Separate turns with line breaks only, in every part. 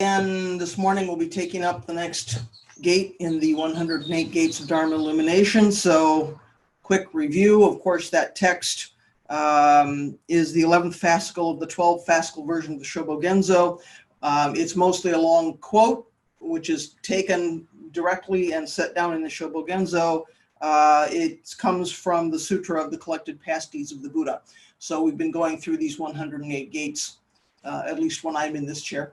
And this morning we'll be taking up the next gate in the 108 gates of Dharma illumination. So quick review, of course, that text is the 11th fascicle of the 12th fascicle version of the Shobogenzo. It's mostly a long quote, which is taken directly and set down in the Shobogenzo. It comes from the Sutra of the Collected Past Deeds of the Buddha. So we've been going through these 108 gates. At least when I'm in this chair,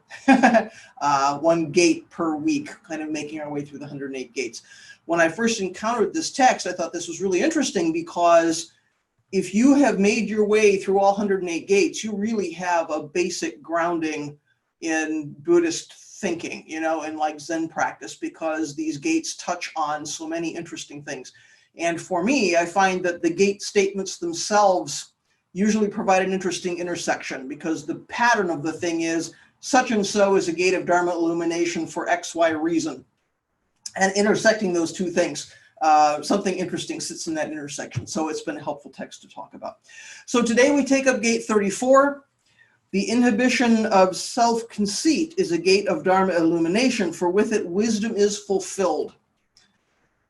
one gate per week, kind of making our way through the 108 gates. When I first encountered this text, I thought this was really interesting because if you have made your way through all 108 gates, you really have a basic grounding in Buddhist thinking, you know, and like Zen practice, because these gates touch on so many interesting things. And for me, I find that the gate statements themselves usually provide an interesting intersection, because the pattern of the thing is such and so is a gate of Dharma illumination for XY reason. And intersecting those two things, something interesting sits in that intersection. So it's been a helpful text to talk about. So today we take up gate 34. The inhibition of self-conceit is a gate of Dharma illumination, for with it wisdom is fulfilled.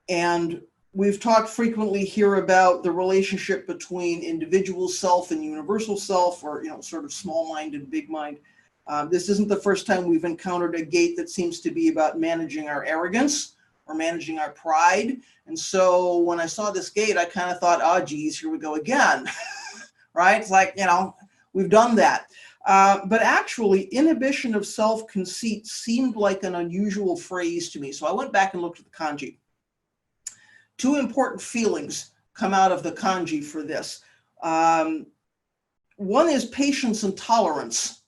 And we've talked frequently here about the relationship between individual self and universal self, or, you know, sort of small mind and big mind. This isn't the first time we've encountered a gate that seems to be about managing our arrogance or managing our pride. And so when I saw this gate, I kind of thought, oh, geez, here we go again, right? It's like, you know, we've done that. But actually, inhibition of self-conceit seemed like an unusual phrase to me. So I went back and looked at the kanji. Two important feelings come out of the kanji for this. One is patience and tolerance,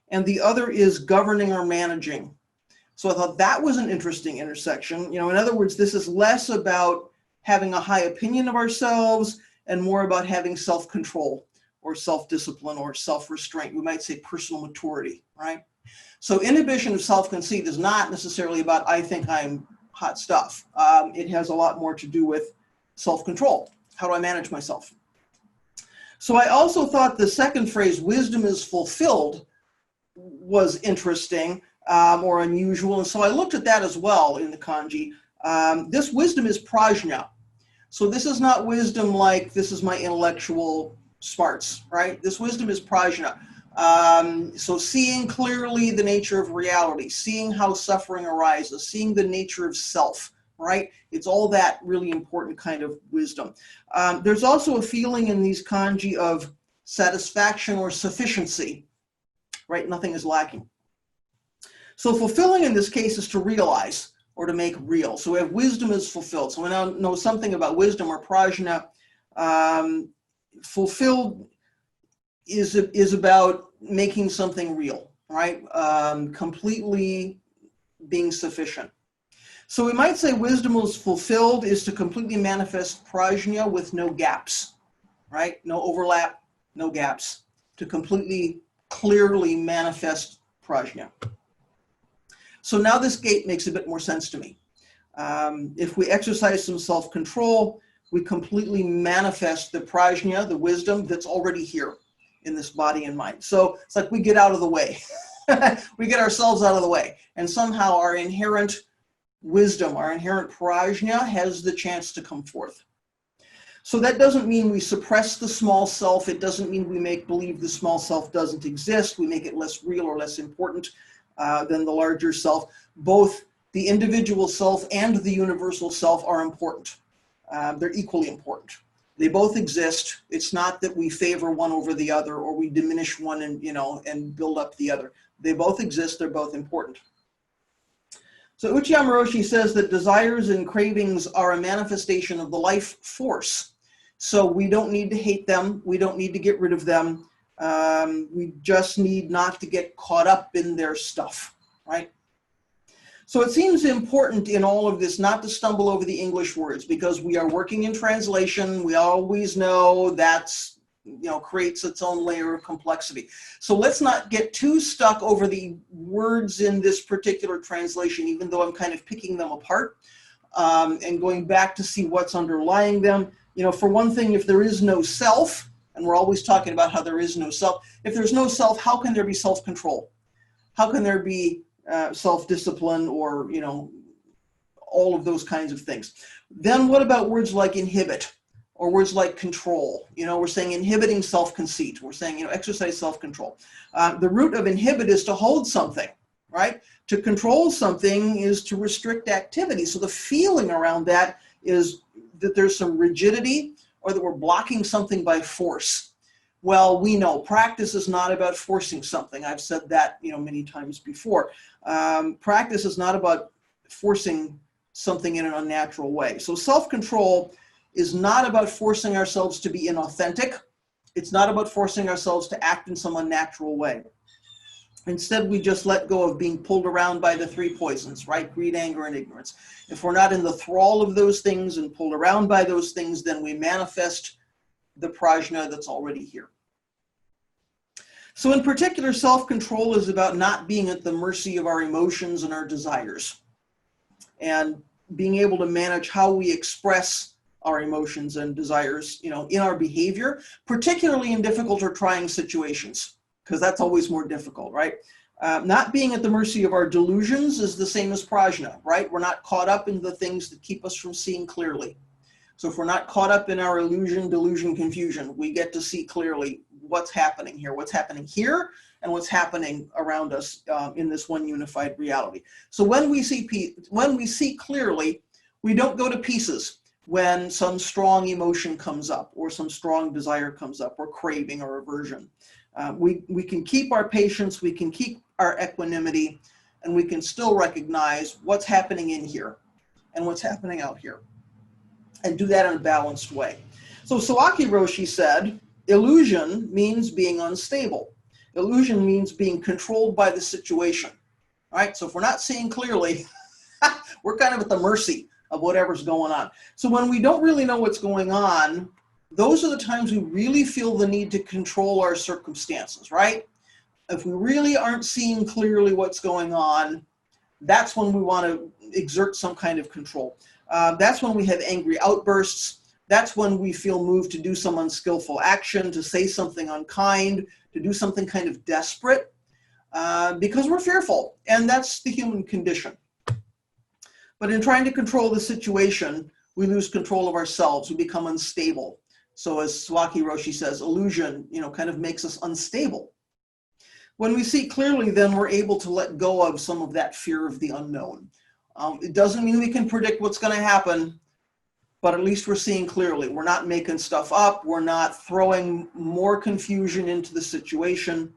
and the other is governing or managing. So I thought that was an interesting intersection. You know, in other words, this is less about having a high opinion of ourselves and more about having self-control or self-discipline or self-restraint. We might say personal maturity, right? So inhibition of self-conceit is not necessarily about, I think I'm hot stuff. It has a lot more to do with self-control. How do I manage myself? So I also thought the second phrase, wisdom is fulfilled, was interesting or unusual. And so I looked at that as well in the kanji. This wisdom is prajna. So this is not wisdom like this is my intellectual smarts, right? This wisdom is prajna. So seeing clearly the nature of reality, seeing how suffering arises, seeing the nature of self, right? It's all that really important kind of wisdom. There's also a feeling in these kanji of satisfaction or sufficiency, right? Nothing is lacking. So fulfilling in this case is to realize or to make real. So we have wisdom is fulfilled. So we now know something about wisdom or prajna. Fulfilled is about making something real, right? Completely being sufficient. So we might say wisdom is fulfilled is to completely manifest prajna with no gaps, right? No overlap, no gaps. To completely clearly manifest prajna. So now this gate makes a bit more sense to me. If we exercise some self-control, we completely manifest the prajna, the wisdom that's already here in this body and mind. So it's like we get out of the way. We get ourselves out of the way. And somehow our inherent wisdom, our inherent prajna has the chance to come forth. So that doesn't mean we suppress the small self. It doesn't mean we make believe the small self doesn't exist. We make it less real or less important than the larger self. Both the individual self and the universal self are important. They're equally important. They both exist. It's not that we favor one over the other or we diminish one and, you know, and build up the other. They both exist. They're both important. So Uchiyama Roshi says that desires and cravings are a manifestation of the life force. So we don't need to hate them. We don't need to get rid of them. We just need not to get caught up in their stuff, right? So it seems important in all of this not to stumble over the English words, because we are working in translation. We always know that's, you know, creates its own layer of complexity. So let's not get too stuck over the words in this particular translation, even though I'm kind of picking them apart and going back to see what's underlying them. You know, for one thing, if there is no self, and we're always talking about how there is no self, if there's no self, how can there be self-control? How can there be self-discipline, or, all of those kinds of things. Then what about words like inhibit or words like control? We're saying inhibiting self-conceit. We're saying, exercise self-control. The root of inhibit is to hold something, right? To control something is to restrict activity. So the feeling around that is that there's some rigidity, or that we're blocking something by force. Well, we know practice is not about forcing something. I've said that, many times before. Practice is not about forcing something in an unnatural way. So self-control is not about forcing ourselves to be inauthentic. It's not about forcing ourselves to act in some unnatural way. Instead, we just let go of being pulled around by the three poisons, right? Greed, anger, and ignorance. If we're not in the thrall of those things and pulled around by those things, then we manifest the prajna that's already here. So in particular, self-control is about not being at the mercy of our emotions and our desires, and being able to manage how we express our emotions and desires, in our behavior, particularly in difficult or trying situations, because that's always more difficult, right? Not being at the mercy of our delusions is the same as prajna, right? We're not caught up in the things that keep us from seeing clearly. So if we're not caught up in our illusion, delusion, confusion, we get to see clearly what's happening here, and what's happening around us in this one unified reality. So when we see clearly, we don't go to pieces when some strong emotion comes up, or some strong desire comes up, or craving or aversion. We can keep our patience, we can keep our equanimity, and we can still recognize what's happening in here and what's happening out here, and do that in a balanced way. So Sawaki Roshi said, illusion means being unstable. Illusion means being controlled by the situation, right? So if we're not seeing clearly, we're kind of at the mercy of whatever's going on. So when we don't really know what's going on, those are the times we really feel the need to control our circumstances, right? If we really aren't seeing clearly what's going on, that's when we want to exert some kind of control. That's when we have angry outbursts. That's when we feel moved to do some unskillful action, to say something unkind, to do something kind of desperate, because we're fearful, and that's the human condition. But in trying to control the situation, we lose control of ourselves. We become unstable. So as Sawaki Roshi says, illusion, kind of makes us unstable. When we see clearly, then we're able to let go of some of that fear of the unknown. It doesn't mean we can predict what's going to happen, but at least we're seeing clearly. We're not making stuff up. We're not throwing more confusion into the situation.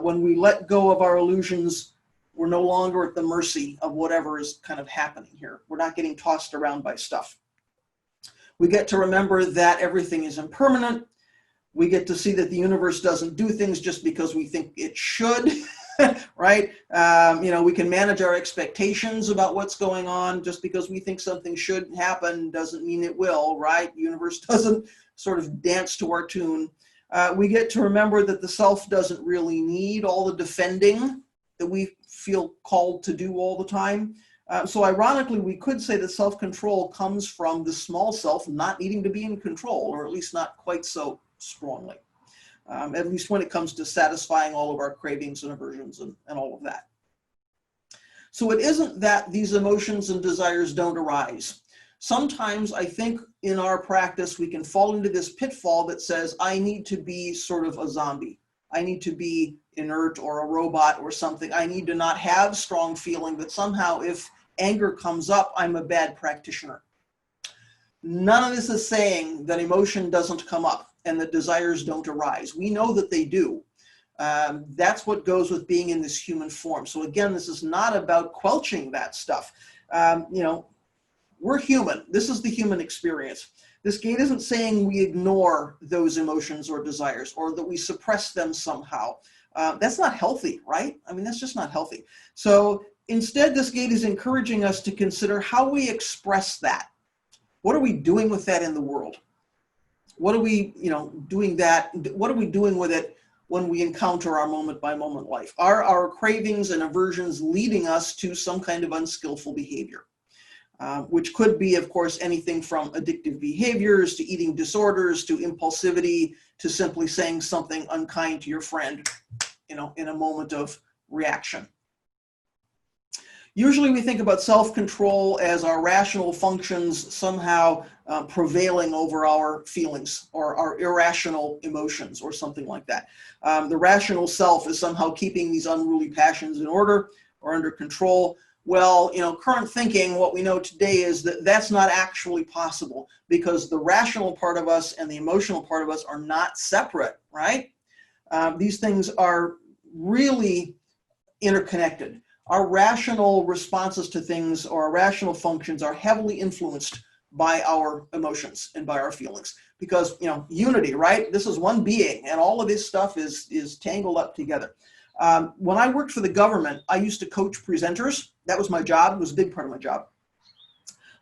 When we let go of our illusions, we're no longer at the mercy of whatever is kind of happening here. We're not getting tossed around by stuff. We get to remember that everything is impermanent. We get to see that the universe doesn't do things just because we think it should, right? We can manage our expectations about what's going on. Just because we think something should happen doesn't mean it will, right? The universe doesn't sort of dance to our tune. We get to remember that the self doesn't really need all the defending that we feel called to do all the time. So ironically, we could say that self-control comes from the small self not needing to be in control, or at least not quite so strongly, at least when it comes to satisfying all of our cravings and aversions and all of that. So it isn't that these emotions and desires don't arise. Sometimes I think in our practice, we can fall into this pitfall that says, I need to be sort of a zombie. I need to be inert or a robot or something. I need to not have strong feeling, that somehow if anger comes up, I'm a bad practitioner. None of this is saying that emotion doesn't come up and that desires don't arise. We know that they do. That's what goes with being in this human form. So again, this is not about quelching that stuff. We're human. This is the human experience. This gate isn't saying we ignore those emotions or desires, or that we suppress them somehow. That's not healthy, right? I mean, that's just not healthy. So instead, this gate is encouraging us to consider how we express that. What are we doing with that in the world? What are we, doing that? What are we doing with it when we encounter our moment by moment life? Are our cravings and aversions leading us to some kind of unskillful behavior? Which could be, of course, anything from addictive behaviors to eating disorders to impulsivity to simply saying something unkind to your friend, in a moment of reaction. Usually we think about self-control as our rational functions somehow prevailing over our feelings or our irrational emotions or something like that. The rational self is somehow keeping these unruly passions in order or under control. Well, current thinking, what we know today is that that's not actually possible, because the rational part of us and the emotional part of us are not separate, right? These things are really interconnected. Our rational responses to things or our rational functions are heavily influenced by our emotions and by our feelings, because unity, right? This is one being, and all of this stuff is tangled up together. When I worked for the government, I used to coach presenters. That was my job. It was a big part of my job.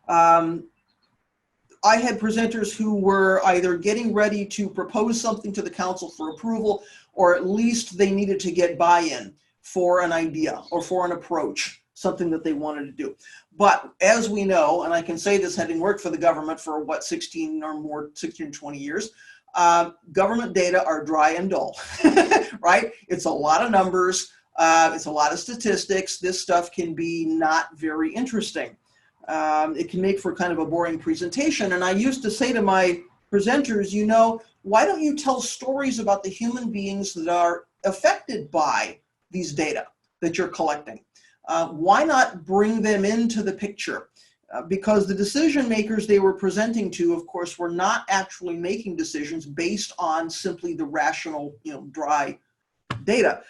I had presenters who were either getting ready to propose something to the council for approval, or at least they needed to get buy-in for an idea or for an approach, something that they wanted to do. But as we know, and I can say this having worked for the government for 16 or 20 years, government data are dry and dull, right? It's a lot of numbers, it's a lot of statistics. This stuff can be not very interesting. It can make for kind of a boring presentation. And I used to say to my presenters, why don't you tell stories about the human beings that are affected by these data that you're collecting? Why not bring them into the picture? Because the decision makers they were presenting to, of course, were not actually making decisions based on simply the rational, dry data.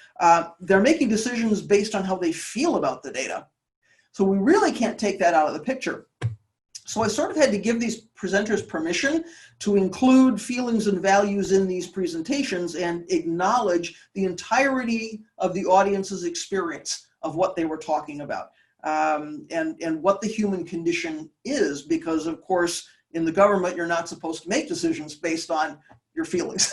They're making decisions based on how they feel about the data. So we really can't take that out of the picture. So I sort of had to give these presenters permission to include feelings and values in these presentations and acknowledge the entirety of the audience's experience of what they were talking about, and what the human condition is, because of course in the government you're not supposed to make decisions based on your feelings,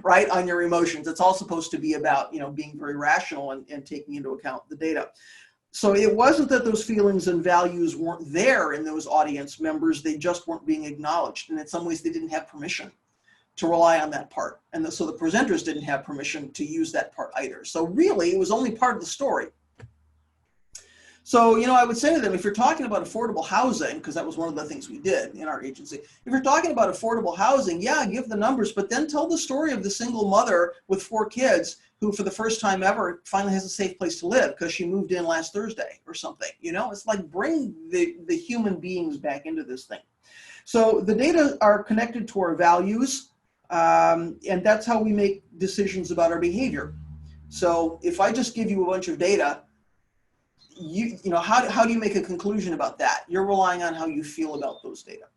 right, on your emotions. It's all supposed to be about being very rational and taking into account the data. So it wasn't that those feelings and values weren't there in those audience members, they just weren't being acknowledged. And in some ways they didn't have permission to rely on that part. And so the presenters didn't have permission to use that part either. So really it was only part of the story. So, I would say to them, if you're talking about affordable housing, because that was one of the things we did in our agency, if you're talking about affordable housing, yeah, give the numbers, but then tell the story of the single mother with 4 kids who for the first time ever finally has a safe place to live because she moved in last Thursday or something. It's like bring the human beings back into this thing. So the data are connected to our values, and that's how we make decisions about our behavior. So if I just give you a bunch of data, how do you make a conclusion about that? You're relying on how you feel about those data.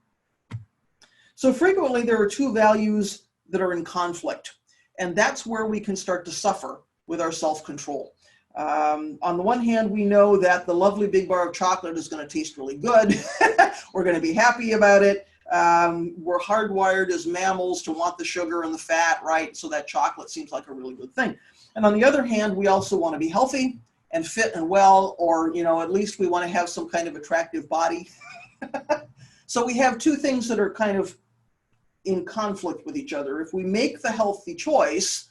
So frequently there are 2 values that are in conflict, and that's where we can start to suffer with our self-control. On the one hand, we know that the lovely big bar of chocolate is going to taste really good. We're going to be happy about it. We're hardwired as mammals to want the sugar and the fat, right? So that chocolate seems like a really good thing. And on the other hand, we also want to be healthy and fit and well, or at least we want to have some kind of attractive body. So we have 2 things that are kind of in conflict with each other. If we make the healthy choice,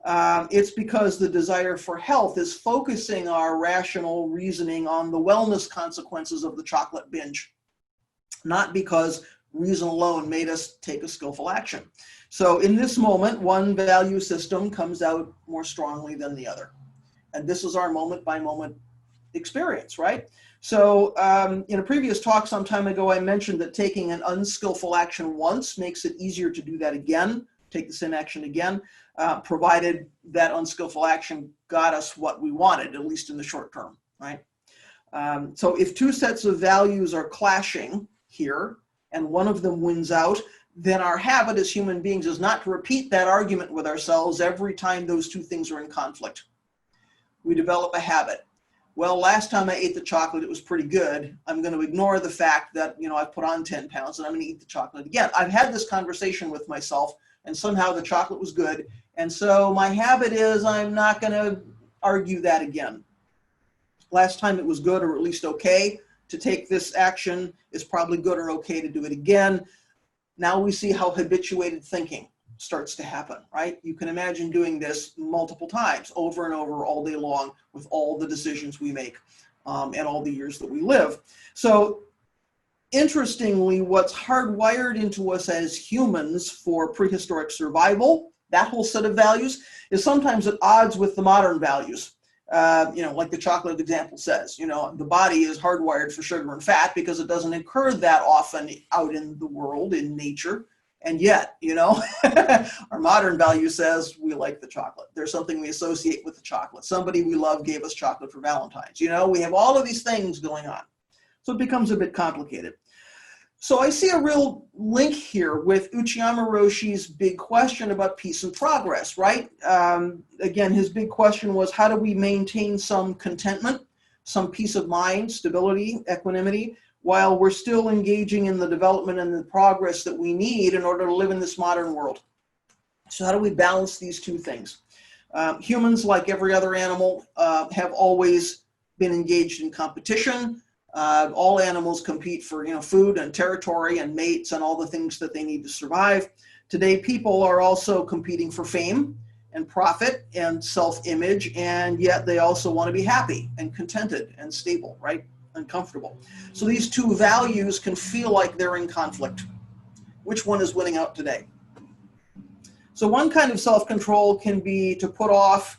it's because the desire for health is focusing our rational reasoning on the wellness consequences of the chocolate binge, not because reason alone made us take a skillful action. So in this moment, one value system comes out more strongly than the other. And this is our moment-by-moment experience, right? So in a previous talk some time ago, I mentioned that taking an unskillful action once makes it easier to do that again, take the same action again, provided that unskillful action got us what we wanted, at least in the short term, right? So if 2 sets of values are clashing here, and one of them wins out, then our habit as human beings is not to repeat that argument with ourselves every time those 2 things are in conflict. We develop a habit. Well, last time I ate the chocolate, it was pretty good. I'm going to ignore the fact that, I've put on 10 pounds and I'm going to eat the chocolate again. I've had this conversation with myself and somehow the chocolate was good. And so my habit is I'm not going to argue that again. Last time it was good, or at least okay to take this action. It's probably good or okay to do it again. Now we see how habituated thinking starts to happen, right? You can imagine doing this multiple times, over and over, all day long, with all the decisions we make. and all the years that we live. So interestingly, what's hardwired into us as humans for prehistoric survival, that whole set of values, is sometimes at odds with the modern values. Like the chocolate example says, the body is hardwired for sugar and fat because it doesn't occur that often out in the world, in nature. And yet, our modern value says we like the chocolate. There's something we associate with the chocolate. Somebody we love gave us chocolate for Valentine's. We have all of these things going on. So it becomes a bit complicated. So I see a real link here with Uchiyama Roshi's big question about peace and progress, right? Again, his big question was, how do we maintain some contentment, some peace of mind, stability, equanimity, while we're still engaging in the development and the progress that we need in order to live in this modern world? So how do we balance these two things? Humans, like every other animal, have always been engaged in competition. All animals compete for food and territory and mates and all the things that they need to survive. Today, people are also competing for fame and profit and self-image, and yet they also want to be happy and contented and stable, right? And comfortable. So these two values can feel like they're in conflict. Which one is winning out today? So one kind of self-control can be to put off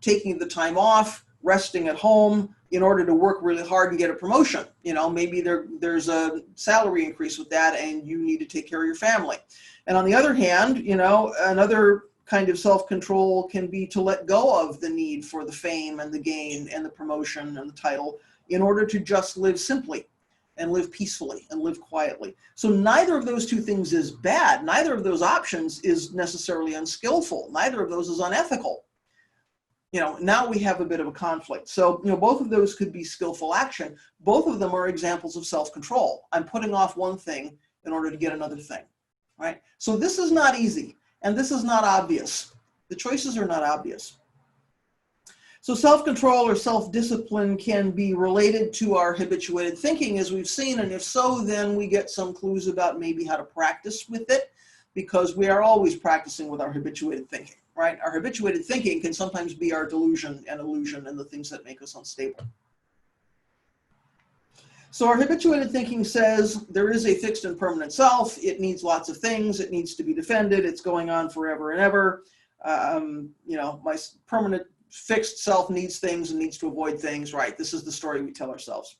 taking the time off, resting at home in order to work really hard and get a promotion. Maybe there's a salary increase with that and you need to take care of your family. And on the other hand, another kind of self-control can be to let go of the need for the fame and the gain and the promotion and the title in order to just live simply and live peacefully and live quietly. So neither of those two things is bad. Neither of those options is necessarily unskillful. Neither of those is unethical. Now we have a bit of a conflict. So, both of those could be skillful action. Both of them are examples of self-control. I'm putting off one thing in order to get another thing, right? So this is not easy, and this is not obvious. The choices are not obvious. So self-control or self-discipline can be related to our habituated thinking, as we've seen, and if so, then we get some clues about maybe how to practice with it, because we are always practicing with our habituated thinking. Right? Our habituated thinking can sometimes be our delusion and illusion and the things that make us unstable. So our habituated thinking says there is a fixed and permanent self. It needs lots of things. It needs to be defended. It's going on forever and ever. My permanent fixed self needs things and needs to avoid things. Right? This is the story we tell ourselves.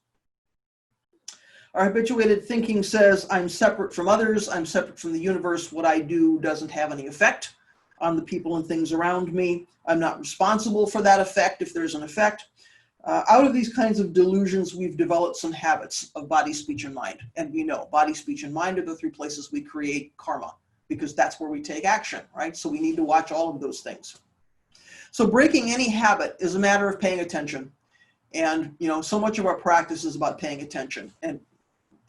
Our habituated thinking says I'm separate from others. I'm separate from the universe. What I do doesn't have any effect on the people and things around me. I'm not responsible for that effect if there's an effect. Out of these kinds of delusions, we've developed some habits of body, speech, and mind. And we know body, speech, and mind are the three places we create karma, because that's where we take action, right? So we need to watch all of those things. So breaking any habit is a matter of paying attention. And so much of our practice is about paying attention and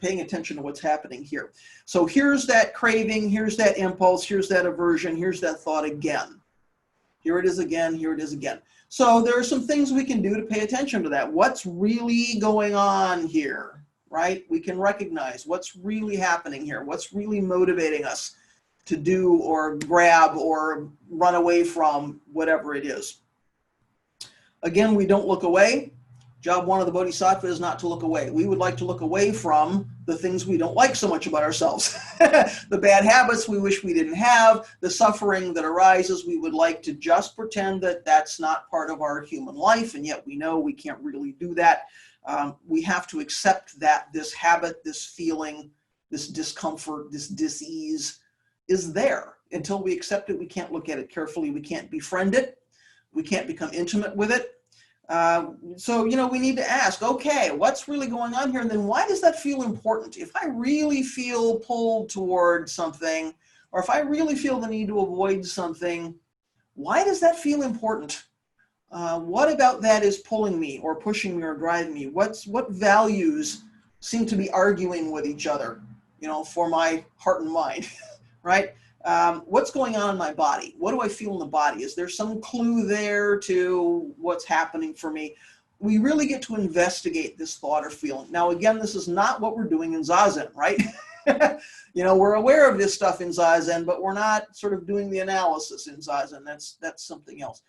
paying attention to what's happening here. So here's that craving, here's that impulse, here's that aversion, here's that thought again. Here it is again, here it is again. So there are some things we can do to pay attention to that. What's really going on here, right? We can recognize what's really happening here, what's really motivating us to do or grab or run away from whatever it is. Again, we don't look away. Job one of the Bodhisattva is not to look away. We would like to look away from the things we don't like so much about ourselves. The bad habits we wish we didn't have, the suffering that arises, we would like to just pretend that that's not part of our human life, and yet we know we can't really do that. We have to accept that this habit, this feeling, this discomfort, this dis-ease is there. Until we accept it, we can't look at it carefully. We can't befriend it. We can't become intimate with it. So, we need to ask, okay, what's really going on here? And then why does that feel important? If I really feel pulled toward something, or if I really feel the need to avoid something, why does that feel important? What about that is pulling me or pushing me or driving me? What values seem to be arguing with each other, for my heart and mind, right? What's going on in my body? What do I feel in the body? Is there some clue there to what's happening for me? We really get to investigate this thought or feeling. Now, again, this is not what we're doing in Zazen, right? We're aware of this stuff in Zazen, but we're not sort of doing the analysis in Zazen. That's something else.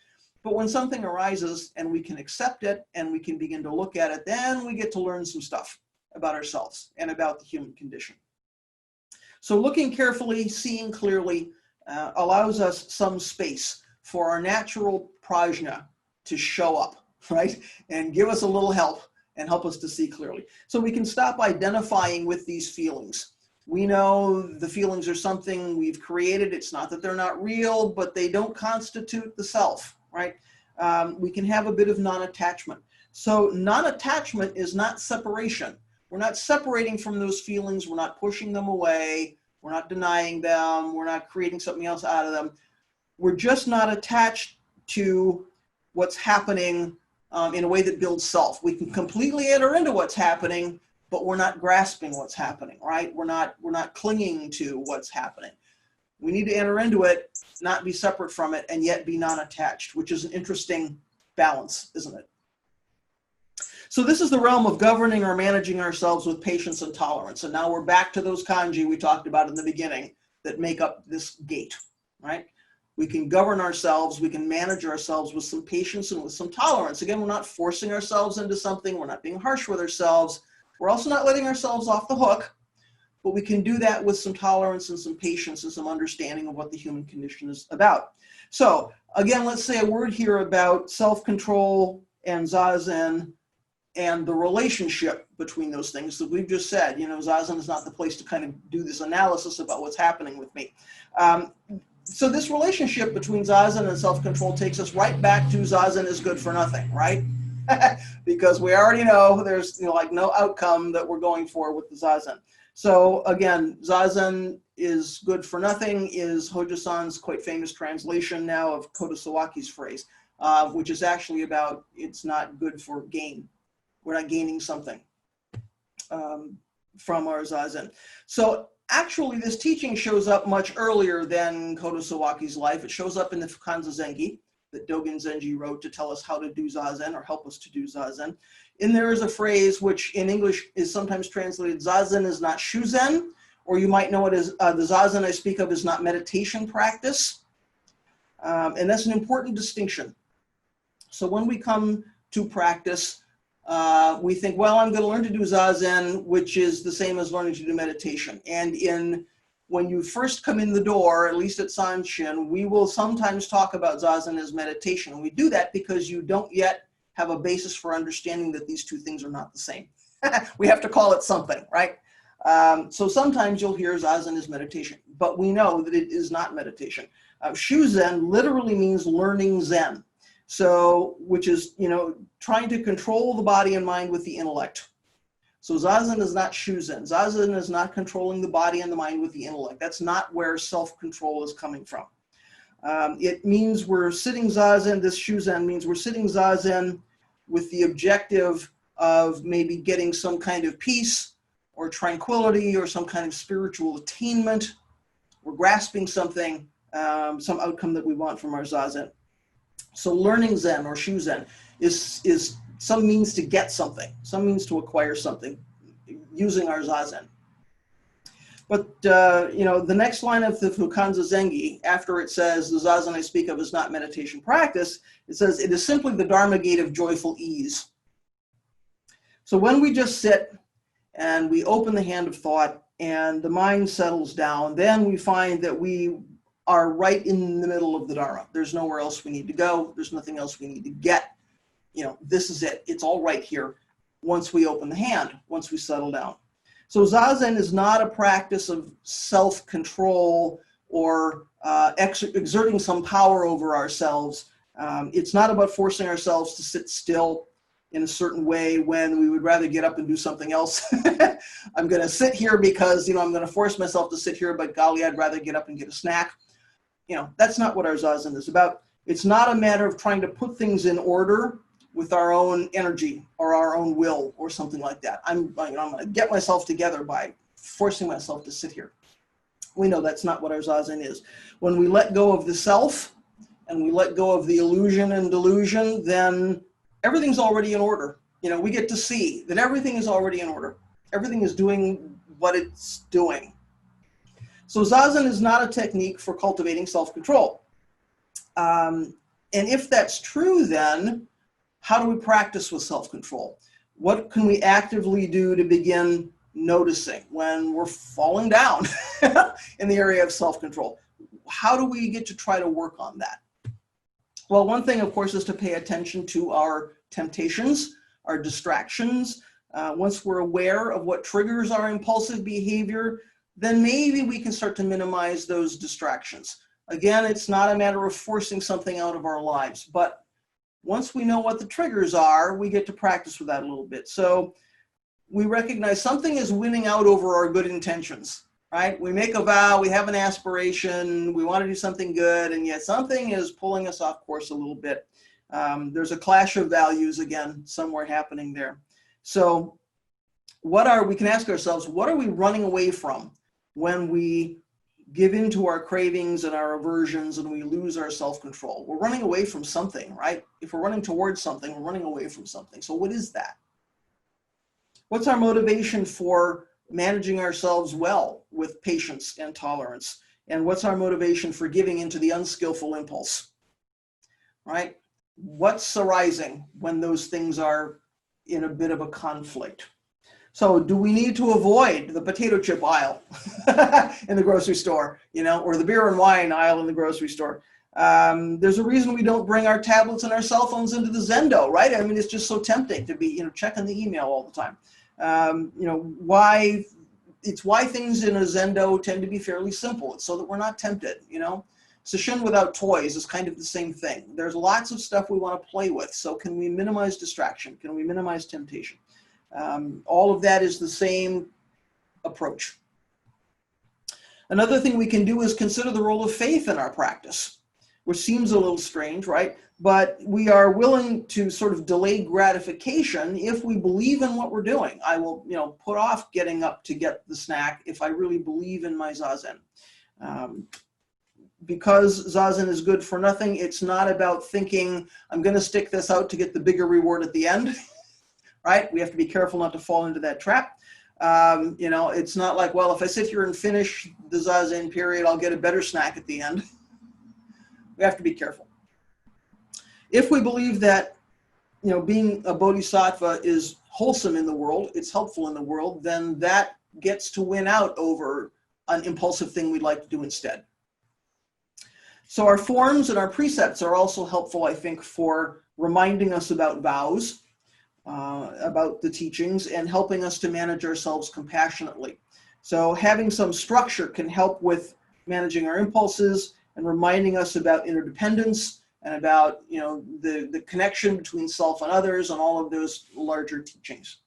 But when something arises and we can accept it and we can begin to look at it, then we get to learn some stuff about ourselves and about the human condition. So looking carefully, seeing clearly, allows us some space for our natural prajna to show up, right? And give us a little help and help us to see clearly. So we can stop identifying with these feelings. We know the feelings are something we've created. It's not that they're not real, but they don't constitute the self, right? We can have a bit of non-attachment. So non-attachment is not separation. We're not separating from those feelings. We're not pushing them away. We're not denying them. We're not creating something else out of them. We're just not attached to what's happening in a way that builds self. We can completely enter into what's happening, but we're not grasping what's happening, right? We're not clinging to what's happening. We need to enter into it, not be separate from it, and yet be non-attached, which is an interesting balance, isn't it? So this is the realm of governing or managing ourselves with patience and tolerance. And now we're back to those kanji we talked about in the beginning that make up this gate, right? We can govern ourselves, we can manage ourselves with some patience and with some tolerance. Again, we're not forcing ourselves into something, we're not being harsh with ourselves. We're also not letting ourselves off the hook, but we can do that with some tolerance and some patience and some understanding of what the human condition is about. So again, let's say a word here about self-control and zazen and the relationship between those things that we've just said. You know, zazen is not the place to kind of do this analysis about what's happening with me. So this relationship between zazen and self-control takes us right back to zazen is good for nothing, right? Because we already know there's like no outcome that we're going for with the zazen. So again, zazen is good for nothing is Hojo-san's quite famous translation now of Kodo Sawaki's phrase, which is actually about it's not good for gain. We're not gaining something from our zazen. So actually, this teaching shows up much earlier than Kodo Sawaki's life. It shows up in the Fukanza Zengi that Dogen Zenji wrote to tell us how to do zazen or help us to do zazen. And there is a phrase which in English is sometimes translated, zazen is not shuzen, or you might know it as the zazen I speak of is not meditation practice. And that's an important distinction. So when we come to practice, we think, well, I'm going to learn to do zazen, which is the same as learning to do meditation. And when you first come in the door, at least at Sanshin, we will sometimes talk about zazen as meditation. And we do that because you don't yet have a basis for understanding that these two things are not the same. We have to call it something, right? So sometimes you'll hear zazen is meditation, but we know that it is not meditation. Shuzen literally means learning Zen. So, which is, trying to control the body and mind with the intellect. So zazen is not shuzen. Zazen is not controlling the body and the mind with the intellect. That's not where self-control is coming from. It means we're sitting zazen, this shuzen means we're sitting zazen with the objective of maybe getting some kind of peace or tranquility or some kind of spiritual attainment. We're grasping something, some outcome that we want from our zazen. So learning Zen or Shuzen is some means to get something, some means to acquire something using our zazen. But, the next line of the Fukanza Zengi, after it says the zazen I speak of is not meditation practice, it says it is simply the Dharma gate of joyful ease. So when we just sit and we open the hand of thought and the mind settles down, then we find that we are right in the middle of the Dharma. There's nowhere else we need to go. There's nothing else we need to get. This is it. It's all right here once we open the hand, once we settle down. So zazen is not a practice of self-control or exerting some power over ourselves. It's not about forcing ourselves to sit still in a certain way when we would rather get up and do something else. I'm going to sit here because, I'm going to force myself to sit here, but golly, I'd rather get up and get a snack. That's not what our zazen is about. It's not a matter of trying to put things in order with our own energy or our own will or something like that. I'm going to get myself together by forcing myself to sit here. We know that's not what our zazen is. When we let go of the self and we let go of the illusion and delusion, then everything's already in order. We get to see that everything is already in order. Everything is doing what it's doing. So zazen is not a technique for cultivating self-control. And if that's true, then how do we practice with self-control? What can we actively do to begin noticing when we're falling down in the area of self-control? How do we get to try to work on that? Well, one thing, of course, is to pay attention to our temptations, our distractions. Once we're aware of what triggers our impulsive behavior, then maybe we can start to minimize those distractions. Again, it's not a matter of forcing something out of our lives, but once we know what the triggers are, we get to practice with that a little bit. So we recognize something is winning out over our good intentions, right? We make a vow, we have an aspiration, we want to do something good, and yet something is pulling us off course a little bit. There's a clash of values again, somewhere happening there. So we can ask ourselves, what are we running away from when we give in to our cravings and our aversions and we lose our self-control? We're running away from something, right? If we're running towards something, we're running away from something. So what is that? What's our motivation for managing ourselves well with patience and tolerance? And what's our motivation for giving into the unskillful impulse, right? What's arising when those things are in a bit of a conflict? So do we need to avoid the potato chip aisle in the grocery store, or the beer and wine aisle in the grocery store? There's a reason we don't bring our tablets and our cell phones into the Zendo, right? I mean, it's just so tempting to be, checking the email all the time. Why things in a Zendo tend to be fairly simple. It's so that we're not tempted, Sesshin without toys is kind of the same thing. There's lots of stuff we want to play with. So can we minimize distraction? Can we minimize temptation? All of that is the same approach. Another thing we can do is consider the role of faith in our practice, which seems a little strange, right? But we are willing to sort of delay gratification if we believe in what we're doing. I will, put off getting up to get the snack if I really believe in my Zazen. Because Zazen is good for nothing, it's not about thinking, I'm going to stick this out to get the bigger reward at the end. Right? We have to be careful not to fall into that trap. It's not like, well, if I sit here and finish the Zazen period, I'll get a better snack at the end. We have to be careful. If we believe that, being a bodhisattva is wholesome in the world, it's helpful in the world, then that gets to win out over an impulsive thing we'd like to do instead. So our forms and our precepts are also helpful, I think, for reminding us about vows, about the teachings, and helping us to manage ourselves compassionately. So having some structure can help with managing our impulses and reminding us about interdependence and about the connection between self and others and all of those larger teachings.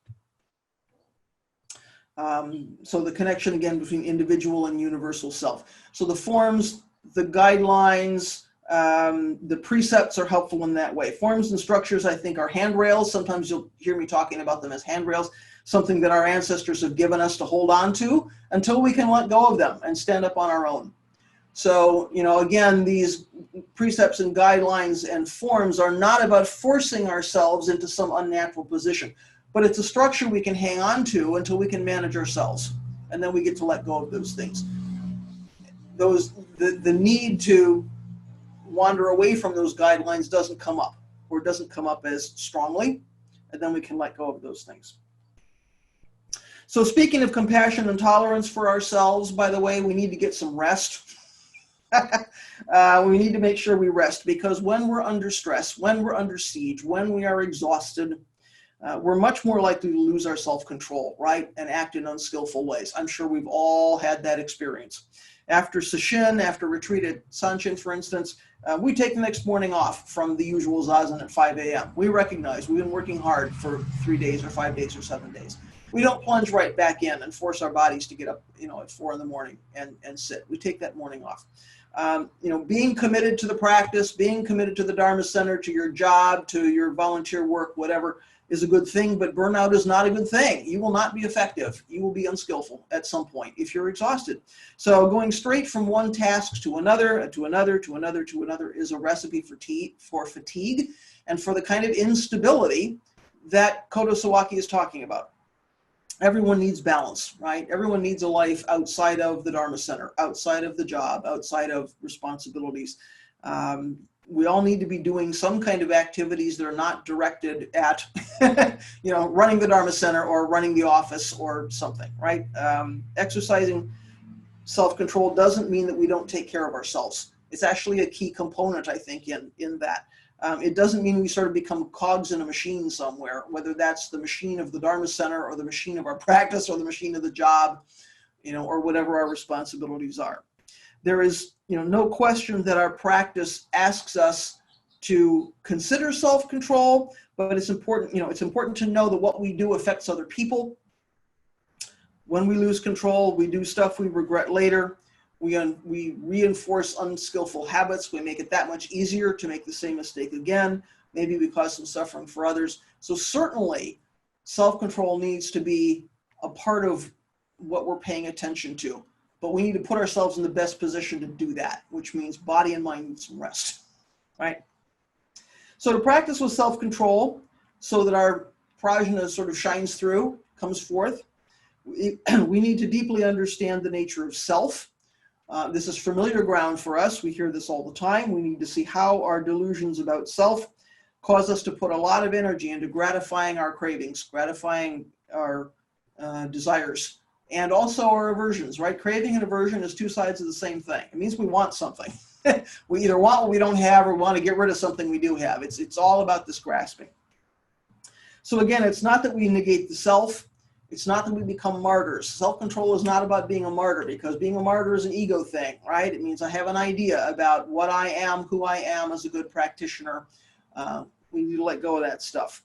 So the connection again between individual and universal self. So the forms, the guidelines, the precepts are helpful in that way. Forms and structures, I think, are handrails. Sometimes you'll hear me talking about them as handrails, something that our ancestors have given us to hold on to until we can let go of them and stand up on our own. So, again, these precepts and guidelines and forms are not about forcing ourselves into some unnatural position, but it's a structure we can hang on to until we can manage ourselves. And then we get to let go of those things. The need to wander away from those guidelines doesn't come up, or doesn't come up as strongly, and then we can let go of those things. So speaking of compassion and tolerance for ourselves, by the way, we need to get some rest. We need to make sure we rest, because when we're under stress, when we're under siege, when we are exhausted, we're much more likely to lose our self-control, right, and act in unskillful ways. I'm sure we've all had that experience. After Sesshin, after retreat at Sanshin, for instance, we take the next morning off from the usual Zazen at 5 a.m. We recognize we've been working hard for 3 days or 5 days or 7 days. We don't plunge right back in and force our bodies to get up, at 4 in the morning and sit. We take that morning off. Being committed to the practice, being committed to the Dharma Center, to your job, to your volunteer work, whatever, is a good thing, but burnout is not a good thing. You will not be effective. You will be unskillful at some point if you're exhausted. So going straight from one task to another, to another, to another, to another is a recipe for fatigue and for the kind of instability that Kodo Sawaki is talking about. Everyone needs balance, right? Everyone needs a life outside of the Dharma Center, outside of the job, outside of responsibilities. we all need to be doing some kind of activities that are not directed at, running the Dharma Center or running the office or something, right? Exercising self-control doesn't mean that we don't take care of ourselves. It's actually a key component, I think, in that. It doesn't mean we sort of become cogs in a machine somewhere, whether that's the machine of the Dharma Center or the machine of our practice or the machine of the job, or whatever our responsibilities are. There is, no question that our practice asks us to consider self-control, but it's important, it's important to know that what we do affects other people. When we lose control, we do stuff we regret later. We reinforce unskillful habits. We make it that much easier to make the same mistake again. Maybe we cause some suffering for others. So certainly, self-control needs to be a part of what we're paying attention to. But we need to put ourselves in the best position to do that, which means body and mind need some rest, right? So to practice with self-control so that our prajna sort of shines through, comes forth, we need to deeply understand the nature of self. This is familiar ground for us. We hear this all the time. We need to see how our delusions about self cause us to put a lot of energy into gratifying our cravings, gratifying our desires, and also our aversions, right? Craving and aversion is two sides of the same thing. It means we want something. We either want what we don't have or want to get rid of something we do have. It's all about this grasping. So again, it's not that we negate the self. It's not that we become martyrs. Self-control is not about being a martyr, because being a martyr is an ego thing, right? It means I have an idea about what I am, who I am as a good practitioner. We need to let go of that stuff.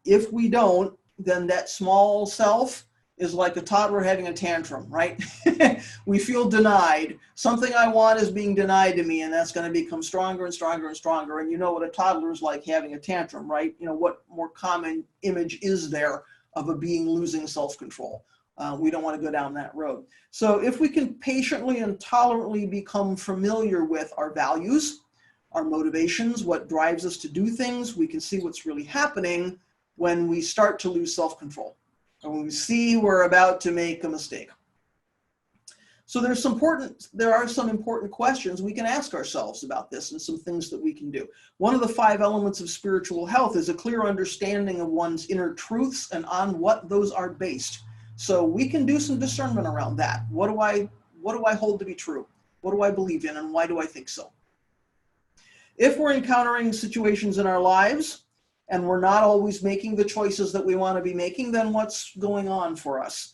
If we don't, then that small self is like a toddler having a tantrum, right? We feel denied. Something I want is being denied to me, and that's going to become stronger and stronger and stronger. And you know what a toddler is like having a tantrum, right? What more common image is there of a being losing self-control? We don't want to go down that road. So if we can patiently and tolerantly become familiar with our values, our motivations, what drives us to do things, we can see what's really happening when we start to lose self-control, and when we see we're about to make a mistake. So there are some important questions we can ask ourselves about this, and some things that we can do. One of the 5 elements of spiritual health is a clear understanding of one's inner truths and on what those are based. So we can do some discernment around that. What do I hold to be true? What do I believe in, and why do I think so? If we're encountering situations in our lives and we're not always making the choices that we want to be making, then what's going on for us?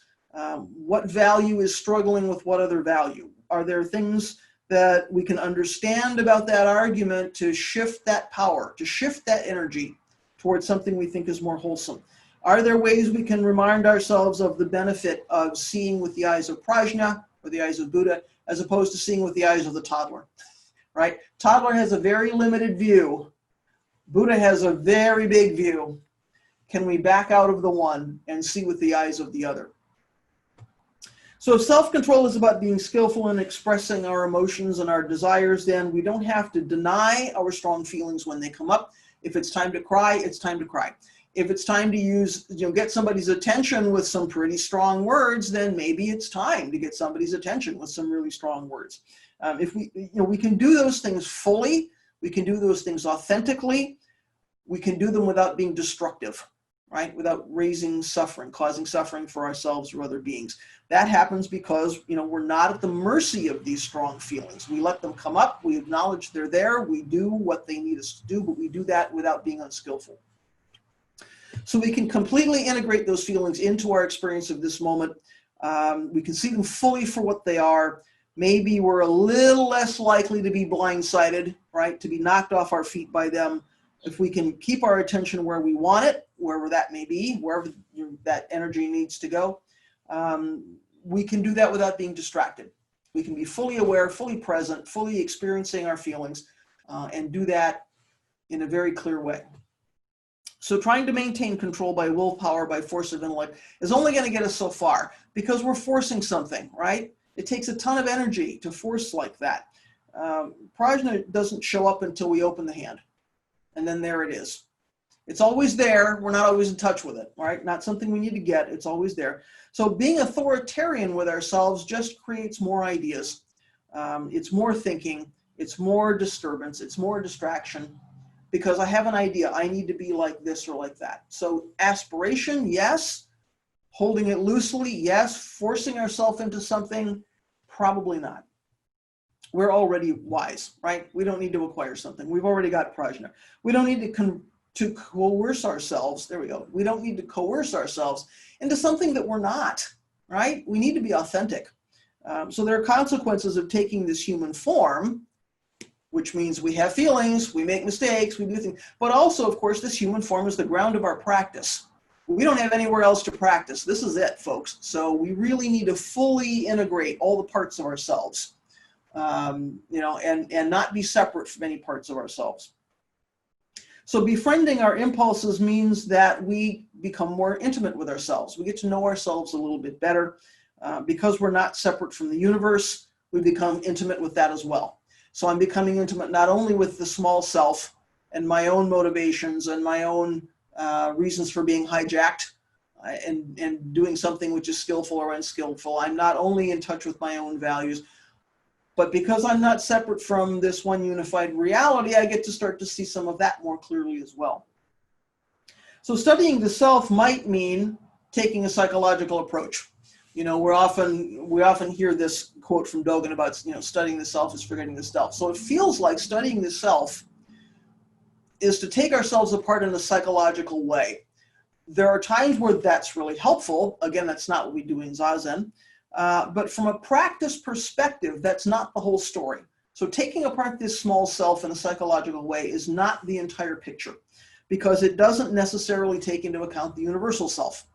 What value is struggling with what other value? Are there things that we can understand about that argument to shift that power, to shift that energy towards something we think is more wholesome? Are there ways we can remind ourselves of the benefit of seeing with the eyes of prajna or the eyes of Buddha, as opposed to seeing with the eyes of the toddler, right? Toddler has a very limited view. Buddha has a very big view. Can we back out of the one and see with the eyes of the other? So if self-control is about being skillful in expressing our emotions and our desires, then we don't have to deny our strong feelings when they come up. If it's time to cry, it's time to cry. If it's time to get somebody's attention with some pretty strong words, then maybe it's time to get somebody's attention with some really strong words. If we can do those things fully, we can do those things authentically, we can do them without being destructive, right? Without raising suffering, causing suffering for ourselves or other beings. That happens because, we're not at the mercy of these strong feelings. We let them come up, we acknowledge they're there, we do what they need us to do, but we do that without being unskillful. So we can completely integrate those feelings into our experience of this moment. We can see them fully for what they are. Maybe we're a little less likely to be blindsided, right? To be knocked off our feet by them. If we can keep our attention where we want it, wherever that may be, wherever that energy needs to go, we can do that without being distracted. We can be fully aware, fully present, fully experiencing our feelings, and do that in a very clear way. So trying to maintain control by willpower, by force of intellect, is only going to get us so far, because we're forcing something, right? It takes a ton of energy to force like that. Prajna doesn't show up until we open the hand, and then there it is. It's always there. We're not always in touch with it, right? Not something we need to get. It's always there. So being authoritarian with ourselves just creates more ideas. It's more thinking. It's more disturbance. It's more distraction because I have an idea. I need to be like this or like that. So aspiration, yes. Holding it loosely, yes. Forcing ourselves into something, probably not. We're already wise, right? We don't need to acquire something. We've already got prajna. We don't need to coerce ourselves. There we go. We don't need to coerce ourselves into something that we're not, right? We need to be authentic. So there are consequences of taking this human form, which means we have feelings, we make mistakes, we do things. But also, of course, this human form is the ground of our practice. We don't have anywhere else to practice. This is it, folks. So we really need to fully integrate all the parts of ourselves. And not be separate from any parts of ourselves. So befriending our impulses means that we become more intimate with ourselves. We get to know ourselves a little bit better. Because we're not separate from the universe, we become intimate with that as well. So I'm becoming intimate not only with the small self and my own motivations and my own reasons for being hijacked and doing something which is skillful or unskillful. I'm not only in touch with my own values, but because I'm not separate from this one unified reality, I get to start to see some of that more clearly as well. So studying the self might mean taking a psychological approach. We often hear this quote from Dogen about, studying the self is forgetting the self. So it feels like studying the self is to take ourselves apart in a psychological way. There are times where that's really helpful. Again, that's not what we do in Zazen. But from a practice perspective, that's not the whole story. So taking apart this small self in a psychological way is not the entire picture because it doesn't necessarily take into account the universal self.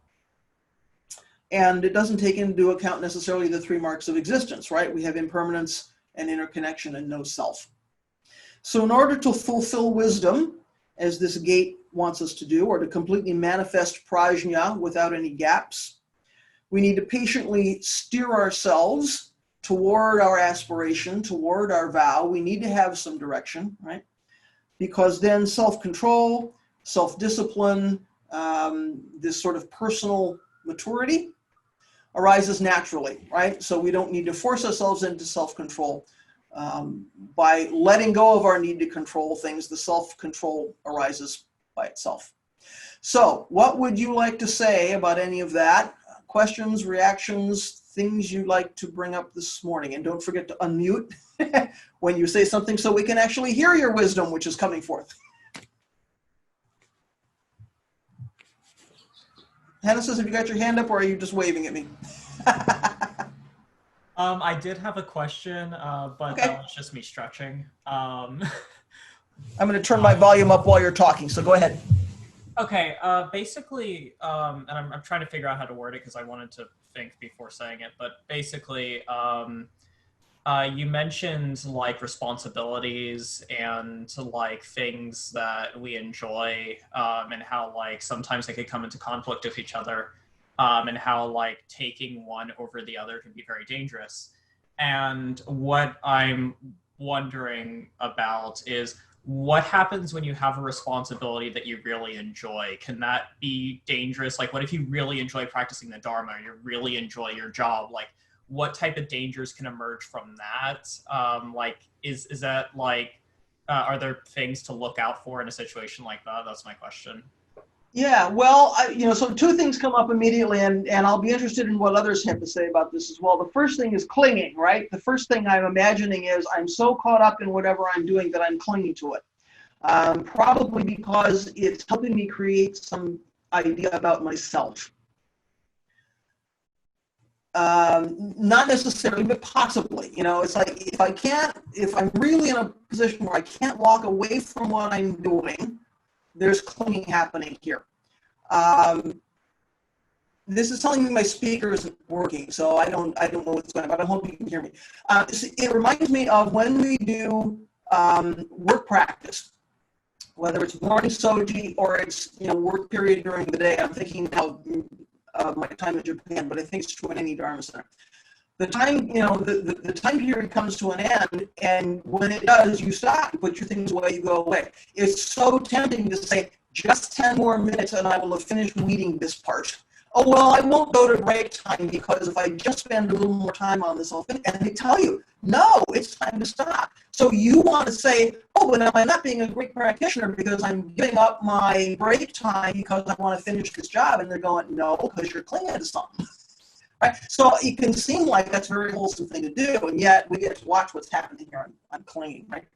And it doesn't take into account necessarily the three marks of existence, right? We have impermanence and interconnection and no self. So in order to fulfill wisdom, as this gate wants us to do, or to completely manifest prajna without any gaps, we need to patiently steer ourselves toward our aspiration, toward our vow. We need to have some direction, right? Because then self-control, self-discipline, this sort of personal maturity arises naturally, right? So we don't need to force ourselves into self-control. By letting go of our need to control things, the self-control arises by itself. So what would you like to say about any of that? Questions, reactions, things you'd like to bring up this morning? And don't forget to unmute when you say something so we can actually hear your wisdom, which is coming forth. Hannah says, have you got your hand up or are you just waving at me?
I did have a question, but
okay.
That was just me stretching.
I'm going to turn my volume up while you're talking, so go ahead.
Okay, basically, and I'm trying to figure out how to word it because I wanted to think before saying it, but basically, you mentioned like responsibilities and like things that we enjoy, and how like sometimes they could come into conflict with each other, and how like taking one over the other can be very dangerous. And what I'm wondering about is, what happens when you have a responsibility that you really enjoy? Can that be dangerous? Like, what if you really enjoy practicing the Dharma, or you really enjoy your job? Like, what type of dangers can emerge from that? Like, is that like, are there things to look out for in a situation like that? That's my question.
Yeah, well, so two things come up immediately, and I'll be interested in what others have to say about this as well. The first thing is clinging, right? The first thing I'm imagining is I'm so caught up in whatever I'm doing that I'm clinging to it. Probably because it's helping me create some idea about myself. Not necessarily, but possibly. It's like if I'm really in a position where I can't walk away from what I'm doing, there's clinging happening here. This is telling me my speaker isn't working, so I don't know what's going on, but I hope you can hear me. It reminds me of when we do work practice, whether it's morning soji or it's work period during the day. I'm thinking now of my time in Japan, but I think it's true in any Dharma center. The time, the time period comes to an end, and when it does, you stop, you put your things away, you go away. It's so tempting to say, just 10 more minutes and I will have finished weeding this part. Oh, well, I won't go to break time because if I just spend a little more time on this, I'll finish. And they tell you, no, it's time to stop. So you want to say, oh, but am I not being a great practitioner because I'm giving up my break time because I want to finish this job? And they're going, no, because you're clinging to something. Right? So it can seem like that's a very wholesome thing to do, and yet we get to watch what's happening here on clinging, right?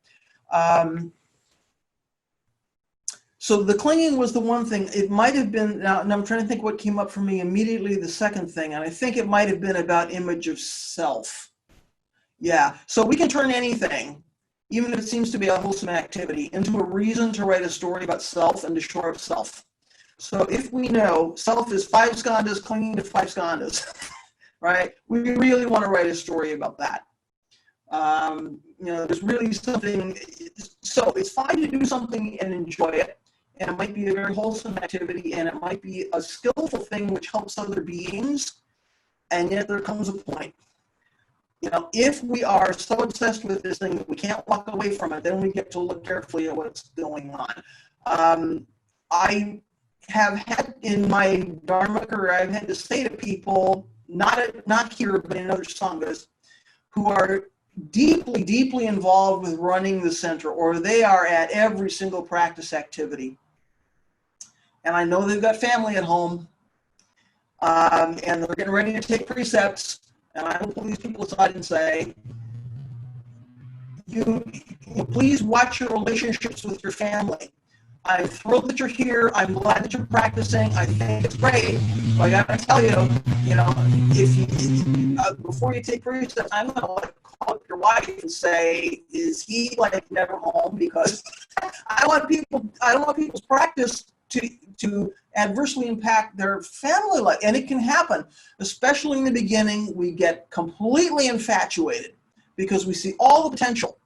So the clinging was the one thing. It might have been, now I'm trying to think what came up for me immediately, the second thing, and I think it might have been about image of self. Yeah, so we can turn anything, even if it seems to be a wholesome activity, into a reason to write a story about self and to shore up self. So if we know self is 5 skandhas clinging to 5 skandhas, right, we really want to write a story about that. There's really something, so it's fine to do something and enjoy it, and it might be a very wholesome activity, and it might be a skillful thing which helps other beings, and yet there comes a point. If we are so obsessed with this thing that we can't walk away from it, then we get to look carefully at what's going on. I have had in my Dharma career, I've had to say to people, not here, but in other sanghas, who are deeply, deeply involved with running the center, or they are at every single practice activity. And I know they've got family at home, and they're getting ready to take precepts, and I will pull these people aside and say, you please watch your relationships with your family. I'm thrilled that you're here. I'm glad that you're practicing. I think it's great. But I got to tell you, if you before you take precepts, I'm going to call up your wife and say, is he never home? Because I don't want people's practice to adversely impact their family life, and it can happen, especially in the beginning. We get completely infatuated because we see all the potential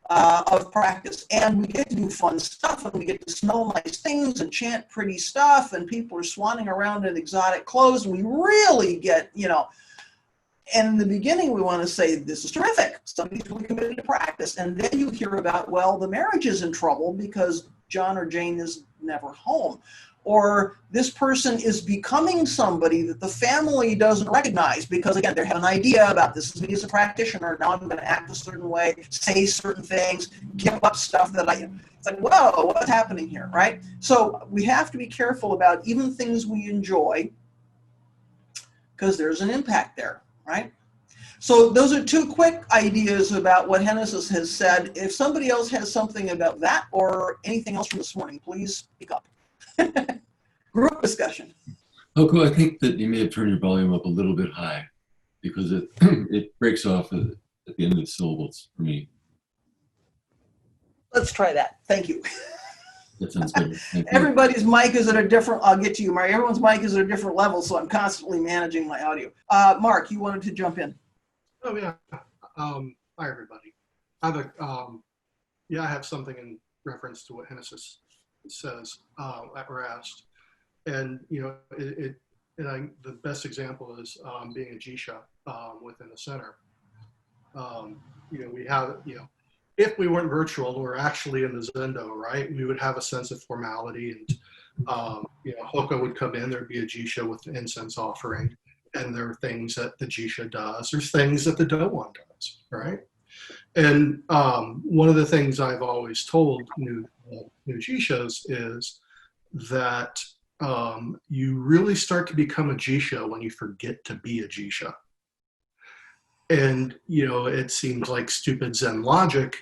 of practice, and we get to do fun stuff, and we get to smell nice things and chant pretty stuff, and people are swanning around in exotic clothes, and we really get, and in the beginning we want to say, this is terrific, somebody's really committed to practice, and then you hear about, well, the marriage is in trouble because John or Jane is never home, or this person is becoming somebody that the family doesn't recognize because, again, they have an idea about this is me as a practitioner, now I'm going to act a certain way, say certain things, give up stuff that it's like, whoa, what's happening here, right? So we have to be careful about even things we enjoy because there's an impact there, right? So those are 2 quick ideas about what Hennessus has said. If somebody else has something about that or anything else from this morning, please speak up. Group discussion.
Hoko, I think that you may have turned your volume up a little bit high because it breaks off at the end of the syllables for me.
Let's try that. Thank you.
That sounds good.
Everybody's mic is at a different, I'll get to you, Mark. Everyone's mic is at a different level, so I'm constantly managing my audio. Mark, you wanted to jump in.
Oh, yeah. Hi, everybody. I have something in reference to what Hennessus says at were asked. And, the best example is being a Jisha within the center. We have, if we weren't virtual, we're actually in the Zendo, right? We would have a sense of formality, and, Hoko would come in, there'd be a Jisha with the incense offering. And there are things that the Jisha does. There's things that the Dowan does, right? And one of the things I've always told new Jishas is that you really start to become a Jisha when you forget to be a Jisha. And, it seems like stupid Zen logic,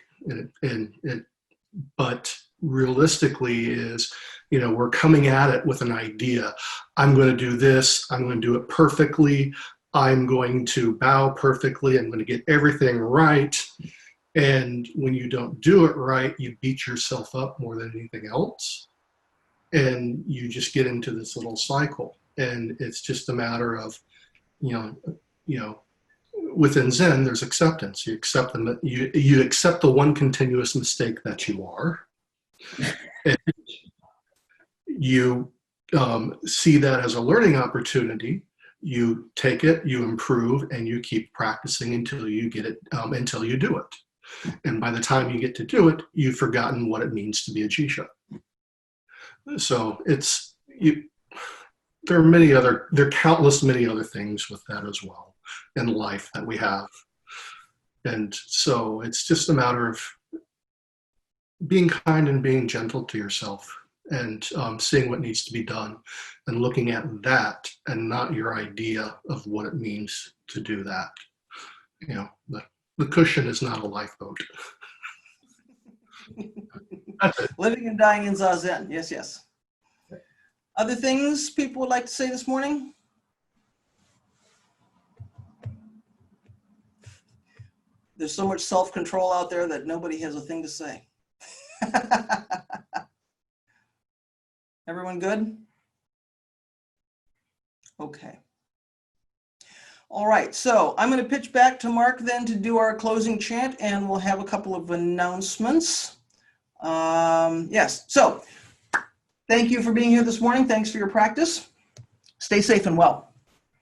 but realistically is, we're coming at it with an idea. I'm going to do this. I'm going to do it perfectly. I'm going to bow perfectly. I'm going to get everything right. And when you don't do it right, you beat yourself up more than anything else. And you just get into this little cycle. And it's just a matter of, within Zen, there's acceptance. You accept them. You accept the one continuous mistake that you are. And you see that as a learning opportunity. You take it, you improve, and you keep practicing until you get it, until you do it. And by the time you get to do it, you've forgotten what it means to be a Jisha. So there are countless many other things with that as well in life that we have. And so it's just a matter of being kind and being gentle to yourself, and seeing what needs to be done and looking at that and not your idea of what it means to do that. You know, the cushion is not a lifeboat. That's it.
Living and dying in Zazen. Yes, yes. Other things people would like to say this morning? There's so much self-control out there that nobody has a thing to say. Everyone good? Okay. All right, so I'm going to pitch back to Mark then to do our closing chant, and we'll have a couple of announcements. Yes, so thank you for being here this morning. Thanks for your practice. Stay safe and well.